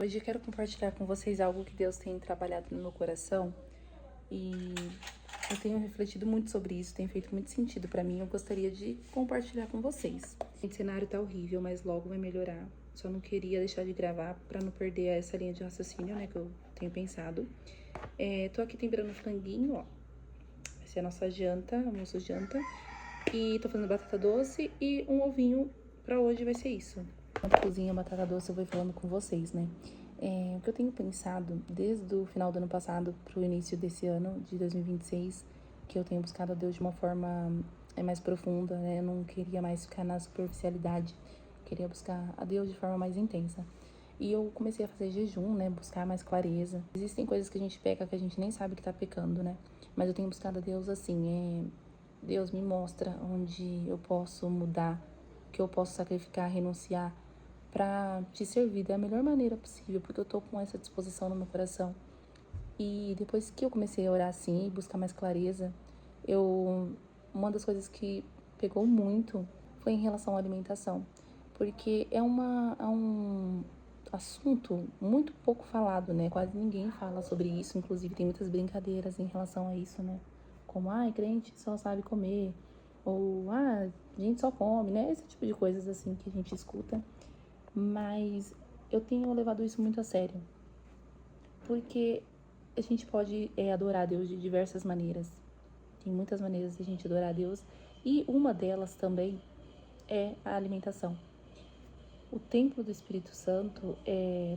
Hoje eu quero compartilhar com vocês algo que Deus tem trabalhado no meu coração e eu tenho refletido muito sobre isso, tem feito muito sentido pra mim. Eu gostaria de compartilhar com vocês. O cenário tá horrível, mas logo vai melhorar. Só não queria deixar de gravar pra não perder essa linha de raciocínio, né, que eu tenho pensado. Tô aqui temperando franguinho, ó. Vai ser a nossa janta, almoço janta. E tô fazendo batata doce e um ovinho pra hoje vai ser isso. Enquanto cozinha batata doce, eu vou falando com vocês, né? O que eu tenho pensado desde o final do ano passado pro início desse ano, de 2026, que eu tenho buscado a Deus de uma forma mais profunda, né? Eu não queria mais ficar na superficialidade, queria buscar a Deus de forma mais intensa. E eu comecei a fazer jejum, né? Buscar mais clareza. Existem coisas que a gente peca que a gente nem sabe que tá pecando, né? Mas eu tenho buscado a Deus assim, Deus me mostra onde eu posso mudar, que eu posso sacrificar, renunciar pra te servir da melhor maneira possível, porque eu tô com essa disposição no meu coração. E depois que eu comecei a orar assim e buscar mais clareza, uma das coisas que pegou muito foi em relação à alimentação, porque é um assunto muito pouco falado, né? Quase ninguém fala sobre isso, inclusive tem muitas brincadeiras em relação a isso, né? Como, crente só sabe comer, ou, a gente só come, né? Esse tipo de coisas assim que a gente escuta. Mas eu tenho levado isso muito a sério, porque a gente pode adorar a Deus de diversas maneiras. Tem muitas maneiras de a gente adorar a Deus, e uma delas também é a alimentação. O templo do Espírito Santo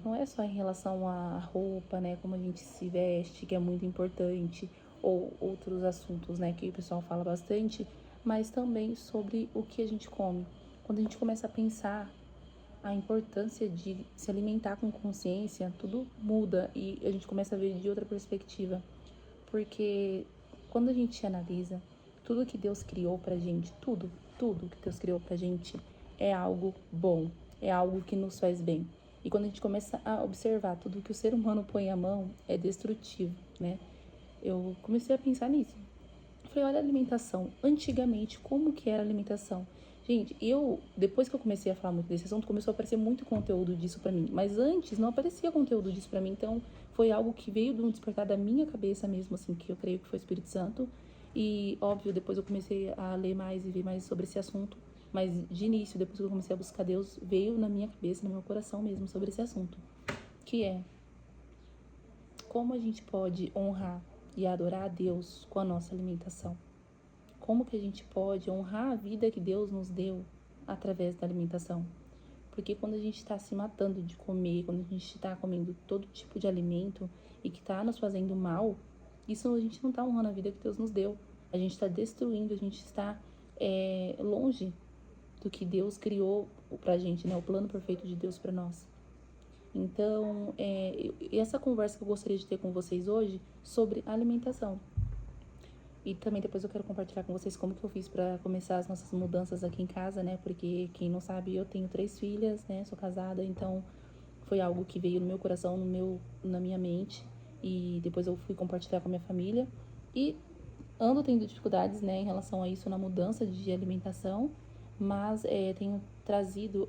não é só em relação à roupa, né, como a gente se veste, que é muito importante, ou outros assuntos, né, que o pessoal fala bastante, mas também sobre o que a gente come. Quando a gente começa a pensar a importância de se alimentar com consciência, tudo muda e a gente começa a ver de outra perspectiva. Porque quando a gente analisa tudo que Deus criou pra gente, tudo que Deus criou pra gente é algo bom, é algo que nos faz bem. E quando a gente começa a observar tudo que o ser humano põe à mão, é destrutivo, né? Eu comecei a pensar nisso. Eu falei, olha a alimentação. Antigamente, como que era a alimentação? Gente, depois que eu comecei a falar muito desse assunto, começou a aparecer muito conteúdo disso pra mim. Mas antes não aparecia conteúdo disso pra mim. Então, foi algo que veio de um despertar da minha cabeça mesmo, assim, que eu creio que foi o Espírito Santo. E, óbvio, depois eu comecei a ler mais e ver mais sobre esse assunto. Mas, de início, depois que eu comecei a buscar Deus, veio na minha cabeça, no meu coração mesmo, sobre esse assunto. Que é, como a gente pode honrar e adorar a Deus com a nossa alimentação? Como que a gente pode honrar a vida que Deus nos deu através da alimentação? Porque quando a gente está se matando de comer, quando a gente está comendo todo tipo de alimento e que está nos fazendo mal, isso a gente não está honrando a vida que Deus nos deu. A gente está destruindo, a gente está longe do que Deus criou pra gente, né? O plano perfeito de Deus para nós. Então, essa conversa que eu gostaria de ter com vocês hoje sobre alimentação. E também depois eu quero compartilhar com vocês como que eu fiz pra começar as nossas mudanças aqui em casa, né? Porque quem não sabe, eu tenho 3 filhas, né? Sou casada, então foi algo que veio no meu coração, na minha mente. E depois eu fui compartilhar com a minha família. E ando tendo dificuldades, né, em relação a isso, na mudança de alimentação. Mas tenho trazido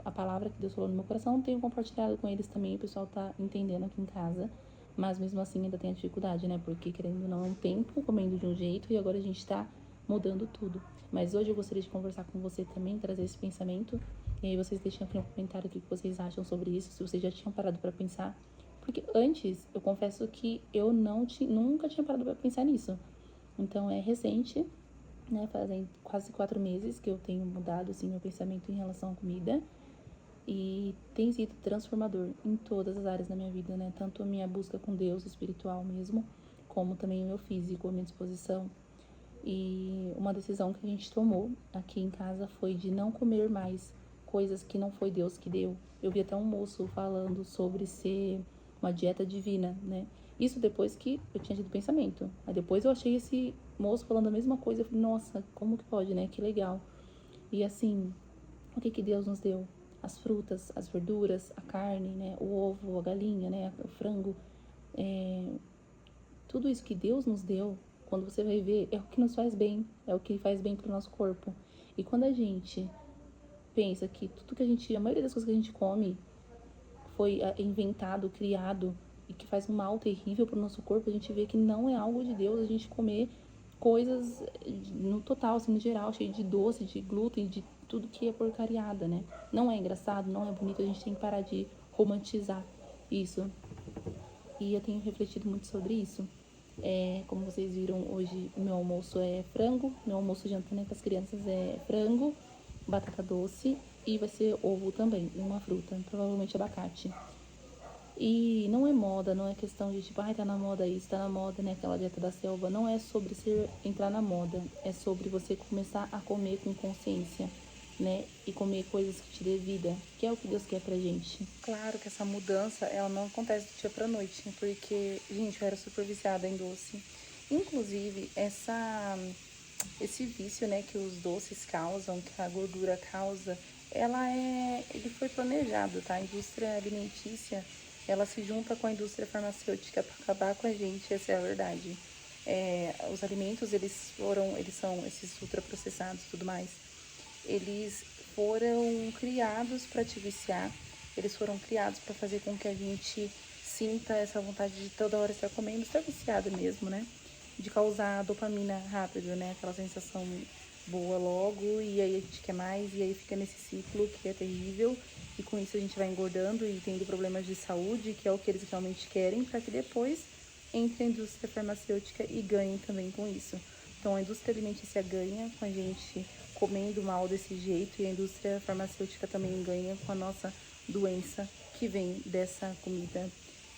a palavra que Deus falou no meu coração, tenho compartilhado com eles também, o pessoal tá entendendo aqui em casa. Mas mesmo assim ainda tem a dificuldade, né? Porque querendo ou não, é um tempo comendo de um jeito e agora a gente tá mudando tudo. Mas hoje eu gostaria de conversar com você também, trazer esse pensamento. E aí vocês deixem aqui no comentário o que vocês acham sobre isso, se vocês já tinham parado pra pensar. Porque antes, eu confesso que eu nunca tinha parado pra pensar nisso. Então é recente, né? Fazem quase 4 meses que eu tenho mudado, assim, meu pensamento em relação à comida. E tem sido transformador em todas as áreas da minha vida, né? Tanto a minha busca com Deus espiritual mesmo, como também o meu físico, a minha disposição. E uma decisão que a gente tomou aqui em casa foi de não comer mais coisas que não foi Deus que deu. Eu vi até um moço falando sobre ser uma dieta divina, né? Isso depois que eu tinha tido pensamento. Aí depois eu achei esse moço falando a mesma coisa. Eu falei, nossa, como que pode, né? Que legal. E assim, o que Deus nos deu? As frutas, as verduras, a carne, né? O ovo, a galinha, né? O frango. Tudo isso que Deus nos deu, quando você vai ver, é o que nos faz bem. É o que faz bem pro nosso corpo. E quando a gente pensa que tudo que a maioria das coisas que a gente come foi inventado, criado e que faz um mal terrível para o nosso corpo, a gente vê que não é algo de Deus a gente comer coisas no total, assim, no geral, cheio de doce, de glúten, de tudo que é porcariada, né? Não é engraçado, não é bonito, a gente tem que parar de romantizar isso. E eu tenho refletido muito sobre isso. Como vocês viram, hoje o meu almoço é frango, meu almoço janta, né, com as crianças é frango, batata doce e vai ser ovo também, uma fruta, provavelmente abacate. E não é moda, não é questão de tipo, tá na moda isso, tá na moda, né, aquela dieta da selva. Não é sobre entrar na moda, é sobre você começar a comer com consciência, né, e comer coisas que te dê vida, que é o que Deus quer pra gente. Claro que essa mudança, ela não acontece do dia pra noite, porque, gente, eu era super viciada em doce. Inclusive, esse vício, né, que os doces causam, que a gordura causa, ele foi planejado, tá? A indústria alimentícia, ela se junta com a indústria farmacêutica para acabar com a gente, essa é a verdade. Os alimentos, eles são esses ultraprocessados e tudo mais, eles foram criados para te viciar, eles foram criados para fazer com que a gente sinta essa vontade de toda hora estar comendo, estar viciado mesmo, né? De causar dopamina rápido, né? Aquela sensação boa logo, e aí a gente quer mais, e aí fica nesse ciclo que é terrível, e com isso a gente vai engordando e tendo problemas de saúde, que é o que eles realmente querem, para que depois entre a indústria farmacêutica e ganhem também com isso. Então a indústria alimentícia ganha com a gente comendo mal desse jeito, e a indústria farmacêutica também ganha com a nossa doença que vem dessa comida,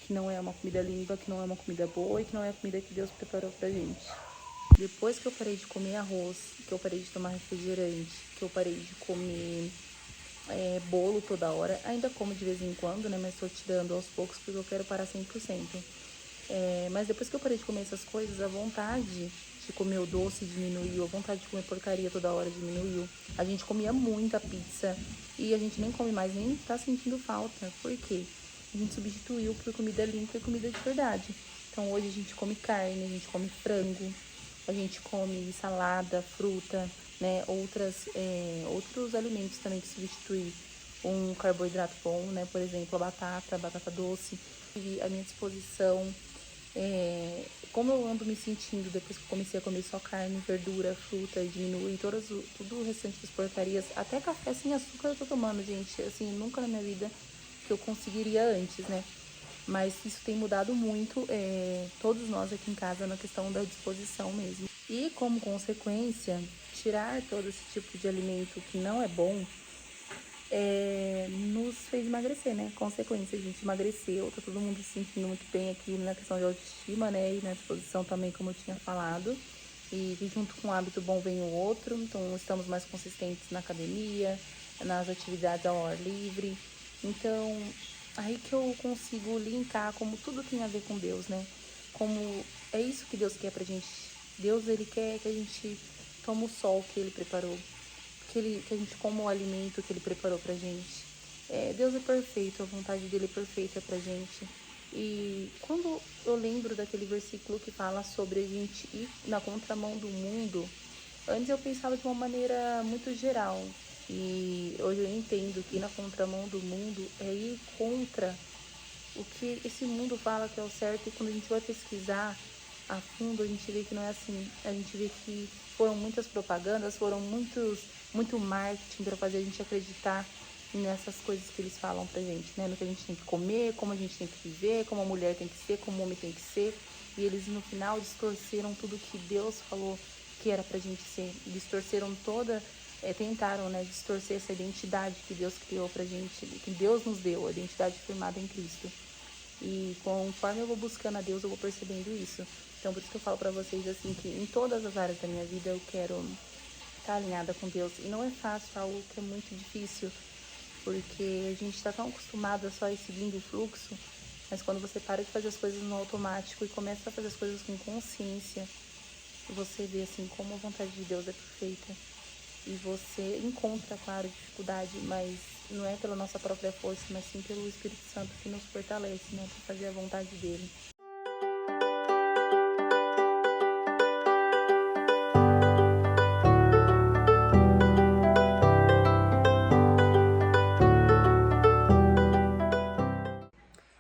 que não é uma comida limpa, que não é uma comida boa e que não é a comida que Deus preparou pra gente. Depois que eu parei de comer arroz, que eu parei de tomar refrigerante, que eu parei de comer bolo toda hora, ainda como de vez em quando, né, mas tô tirando aos poucos porque eu quero parar 100%. Mas depois que eu parei de comer essas coisas, a vontade de comer o doce diminuiu, a vontade de comer porcaria toda hora diminuiu. A gente comia muita pizza e a gente nem come mais, nem tá sentindo falta. Por quê? A gente substituiu por comida limpa e comida de verdade. Então hoje a gente come carne, a gente come frango, a gente come salada, fruta, né? Outros alimentos também que substituem um carboidrato bom, né? Por exemplo, a batata doce. E à minha disposição, como eu ando me sentindo depois que eu comecei a comer só carne, verdura, fruta, e diminui tudo o restante das porcarias, até café sem açúcar eu tô tomando, gente, assim, nunca na minha vida que eu conseguiria antes, né? Mas isso tem mudado muito, todos nós aqui em casa, na questão da disposição mesmo. E como consequência, tirar todo esse tipo de alimento que não é bom, nos fez emagrecer, né? Consequência, a gente emagreceu, tá todo mundo se sentindo muito bem aqui na questão de autoestima, né? E na disposição também, como eu tinha falado. E junto com um hábito bom vem o outro, então estamos mais consistentes na academia, nas atividades ao ar livre. Então, aí que eu consigo linkar como tudo tem a ver com Deus, né? Como é isso que Deus quer pra gente. Deus, ele quer que a gente tome o sol que ele preparou, que a gente coma o alimento que ele preparou pra gente. Deus é perfeito, a vontade dele é perfeita pra gente. E quando eu lembro daquele versículo que fala sobre a gente ir na contramão do mundo, antes eu pensava de uma maneira muito geral. E hoje eu entendo que ir na contramão do mundo é ir contra o que esse mundo fala que é o certo, e quando a gente vai pesquisar a fundo, a gente vê que não é assim. A gente vê que foram muitas propagandas, foram muito marketing para fazer a gente acreditar nessas coisas que eles falam pra gente, né? No que a gente tem que comer, como a gente tem que viver, como a mulher tem que ser, como o homem tem que ser. E eles, no final, distorceram tudo que Deus falou que era pra gente ser. Distorceram tentaram, né, distorcer essa identidade que Deus criou pra gente, que Deus nos deu, a identidade firmada em Cristo. E conforme eu vou buscando a Deus, eu vou percebendo isso. Então, por isso que eu falo pra vocês, assim, que em todas as áreas da minha vida eu quero estar alinhada com Deus. E não é fácil, é algo que é muito difícil, porque a gente tá tão acostumado a só ir seguindo o fluxo, mas quando você para de fazer as coisas no automático e começa a fazer as coisas com consciência, você vê, assim, como a vontade de Deus é perfeita. E você encontra, claro, dificuldade, mas não é pela nossa própria força, mas sim pelo Espírito Santo que nos fortalece, né, para fazer a vontade dele.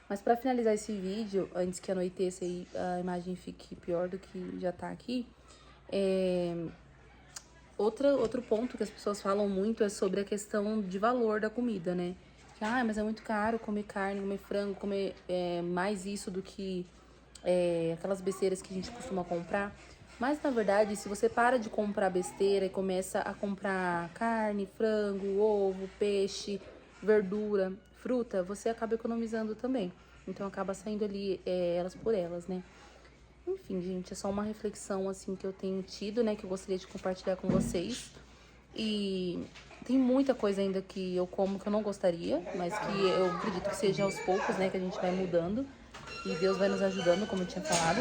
Mas pra finalizar esse vídeo, antes que anoiteça e a imagem fique pior do que já tá aqui, outro ponto que as pessoas falam muito é sobre a questão de valor da comida, né? Que, mas é muito caro comer carne, comer frango, comer mais isso do que aquelas besteiras que a gente costuma comprar. Mas, na verdade, se você para de comprar besteira e começa a comprar carne, frango, ovo, peixe, verdura, fruta, você acaba economizando também. Então, acaba saindo ali elas por elas, né? Enfim, gente, é só uma reflexão, assim, que eu tenho tido, né? Que eu gostaria de compartilhar com vocês. E tem muita coisa ainda que eu como que eu não gostaria, mas que eu acredito que seja aos poucos, né? Que a gente vai mudando. E Deus vai nos ajudando, como eu tinha falado.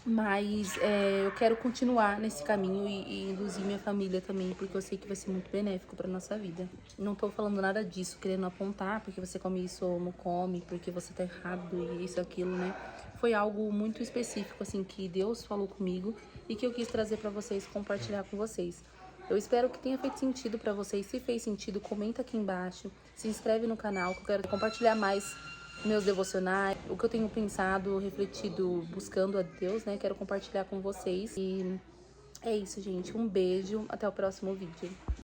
Mas eu quero continuar nesse caminho e induzir minha família também, porque eu sei que vai ser muito benéfico pra nossa vida. Não tô falando nada disso, querendo apontar porque você come isso ou não come, porque você tá errado e isso, aquilo, né? Foi algo muito específico, assim, que Deus falou comigo e que eu quis trazer pra vocês, compartilhar com vocês. Eu espero que tenha feito sentido pra vocês. Se fez sentido, comenta aqui embaixo. Se inscreve no canal, que eu quero compartilhar mais meus devocionais, o que eu tenho pensado, refletido, buscando a Deus, né? Quero compartilhar com vocês. E é isso, gente. Um beijo. Até o próximo vídeo.